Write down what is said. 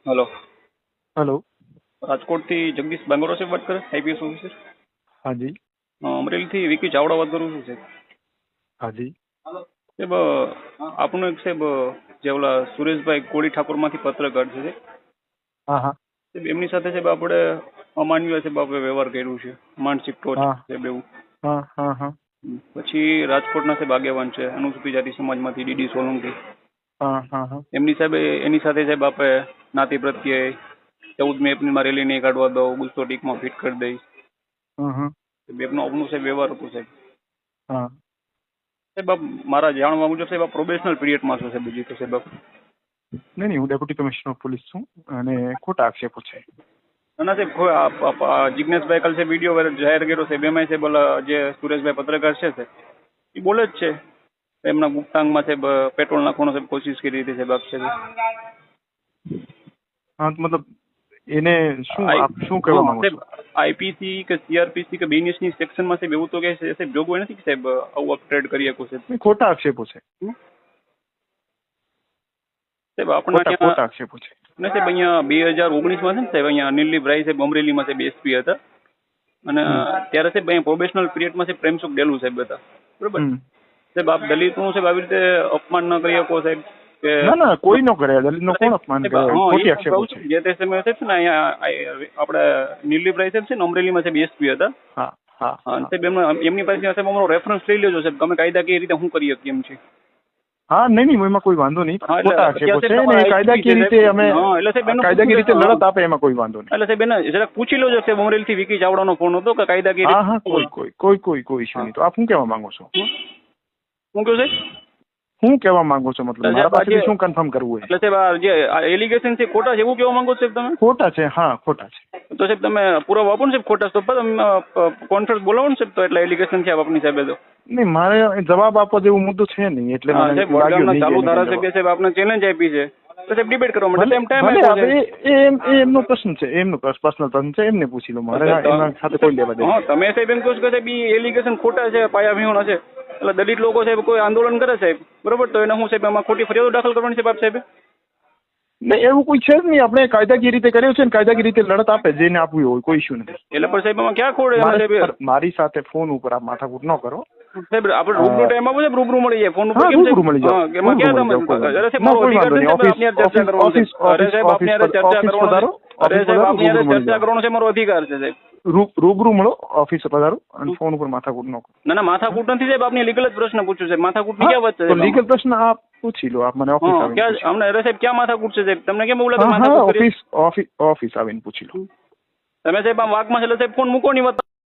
Hello. Hello. Rajkot थी जगदीश बांगोरा से बात करे आईपीएस ऑफिसर। हाँ जी। अमरेली थी विकी चावड़ा बात करूँ છું સાહેબ। हाँ जी। સાહેબ આપનું એક સાહેબ જે ઓલા સુરેશભાઈ કોળી ઠાકોરમાંથી પત્રકાર છે સાહેબ, हाँ हाँ એમની સાથે સાહેબ આપણે અમાનવીય સાહેબ આપણે વ્યવહાર કર્યું છે, માનસિક ટોર્ચર हाँ સાહેબ એવું। हाँ हाँ हाँ પછી રાજકોટના સાહેબ આગેવાન છે અનુસૂચિત જાતિ સમાજમાંથી ડીડી સોલંકી, हाँ हाँ हाँ એમની સાહેબ એની સાથે સાહેબ આપણે નાતી પ્રત્યે 14મી એપ્રિલમાં રેલી નહીં કાઢવા દો, ગુસ્સો ટીકમાં ફિટ કરી દઈશ, हाँ हाँ બેબનો આપનું સાહેબ વ્યવહાર હતો સાહેબ। हाँ। સાહેબ આપ મારા જાણવા મુજબ સાહેબ આ પ્રોબેશનલ પીરિયડમાં છો સાહેબ, બીજી તો સાહેબ આપ નહીં હું ડેપ્યુટી કમિશનર ઓફ પોલીસ છું અને ખોટા આક્ષેપો છે। ના સાહેબ જિજ્ઞેશભાઈ કાલ સાહેબ વિડીયો જાહેર કર્યો સાહેબ, એમાં સાહેબ ઓલા જે સુરેશભાઈ પત્રકાર છે સાહેબ એ બોલે જ છે એમના ગુપ્તાંગમાં સાહેબ પેટ્રોલ નાખવાનો સાહેબ કોશિશ કરી હતી સાહેબ આપ સાહેબ। હા તો મતલબ એને શું આપ શું કહેવા માંગો છો? આઈપીસી કે સીઆરપીસી કે બીએનએસની સેક્શનમાં સાહેબ એવું તો કે સાહેબ જોગવાઈ નથી કે સાહેબ આવું આપ ટ્રેડ કરી શકો સાહેબ? નહીં, ખોટા આક્ષેપો છે સાહેબ આપણા ખોટા ત્યાં આક્ષેપો છે। ને સાહેબ અહીંયા 2019માં છે ને સાહેબ અહીંયા નીલદીપ રાય સાહેબ અમરેલીમાં સાહેબ એસપી હતા અને ત્યારે સાહેબ અહીંયા પ્રોબેશનલ પીરિયડમાં સાહેબ પ્રેમસુખ ડેલું સાહેબ હતા, બરોબર સાહેબ? આપ દલિતનું સાહેબ આવી રીતે અપમાન ન કરી શકો સાહેબ કે? ના ના કોઈ નો કરે, દલિતનો કોણ અપમાન કરે? ખોટી આક્ષેપો છે। જે તે સમયે સાહેબ છે ને અહીંયા આપણે નીલદીપ રાય સાહેબ છે ને અમરેલીમાં સાહેબ એસપી હતા, હા હા સાહેબ એમની પાસે સાહેબ અમારો રેફરન્સ લઈ લેજો સાહેબ, તમે કાયદાકીય રીતે શું કરી શકીએ એમ છે? હા નહીં નહીં એમાં કોઈ વાંધો નહીં, હા, એટલે ખોટા આક્ષેપો છે અત્યારે ને સાહેબ કાયદાકીય રીતે અમે હા, એટલે સાહેબ એનું કાયદાકીય રીતે પૂછ્યું લડત આપે એમાં કોઈ વાંધો નહીં। એટલે સાહેબ એને જરાક પૂછી લોજો સાહેબ, અમરેલીથી વિકી ચાવડાનો ફોન હતો કે કાયદાકીય હા હા કોઈ ઇશ્યુ નહીં। તો આપ શું કહેવા માંગો છો? શું કહ્યું સાહેબ? શું કહેવા માંગો છો? મતલબ મારા પાસેથી શું કન્ફર્મ કરવું? એટલે સાહેબ આ જે એલિગેશન છે ખોટા છે એવું કહેવા માંગો છો સાહેબ તમે? ખોટા છે, હા ખોટા છે। તો સાહેબ તમે પુરાવા આપો ને સાહેબ ખોટા, તો કોન્ફરન્સ બોલાવો ને સાહેબ, તો એટલે એલિગેશન છે આપની સાહેબ તો નહીં મારે જવાબ આપવા જેવું મુદ્દો છે નહીં એટલે મને સાહેબ લાગ્યું વડગામના નહીં ચાલુ કે ધારાસભ્ય સાહેબ આપને ચેલેન્જ આપી છે તો સાહેબ ડિબેટ કરવા માટે ટાઈમ ભલે આપ્યો છે। એ એમનો પ્રશ્ન છે, એમનો પર્સનલ પ્રશ્ન છે, એમને પૂછી લો, મારે એના સાથે કોઈ લેવા દેવા હા તમે સાહેબ એમ કહો છો કે સાહેબ એલિગેશન ખોટા છે, પાયા વિહોણા છે, એટલે દલિત લોકો સાહેબ કોઈ આંદોલન કરે સાહેબ, બરોબર? તો એને હું સાહેબ એમાં ખોટી ફરિયાદો દાખલ કરવાની સાહેબ આપ સાહેબ? નહીં એવું કોઈ છે જ નહીં, આપણે કાયદાકીય રીતે કર્યું છે ને કાયદાકીય રીતે લડત આપે જેને આપવી હોય, કોઈ ઇશ્યુ નથી। એટલે પણ સાહેબ એમાં ક્યાં ખોડ એમાં સાહેબ? મારી સાથે ફોન ઉપર આપ માથાકૂટ ન કરો સાહેબ આપણે રૂબરૂ ટાઈમ આપો સાહેબ, રૂબરૂ મળી જાય ફોન ઉપર હા, કેમ રૂબરૂ મળી જાઓ, સાહેબ? એમાં ક્યાં તમે અરે સાહેબ મારો અધિકાર છે સાહેબ આપની હારે ચર્ચા કરવાનો છે, અરે સાહેબ આપની હારે ચર્ચા કરવાનો છે, અરે સાહેબ આપની હારે ચર્ચા કરવાનો છે, મારો અધિકાર છે સાહેબ। રૂબરૂ મળો, ઓફિસે પધારો અને ફોન ઉપર માથાકૂટ ન કરો। ના ના માથાકૂટ નથી સાહેબ, આપની લીગલ જ પ્રશ્ન પૂછ્યું સાહેબ, માથાકૂટ ની ક્યાં વાત છે? લીગલ પ્રશ્ન આપ પૂછી લો, આપ મને ઓફિસ આવીને ક્યાં અમને અરે સાહેબ ક્યાં માથાકૂટ છે સાહેબ? તમને કેમ એવું લાગે હા માથાકૂટ કરી? ઓફિસ આવીને પૂછી લો। તમે સાહેબ આમ વાકમાં છે એટલે સાહેબ ફોન મૂકો ની વાત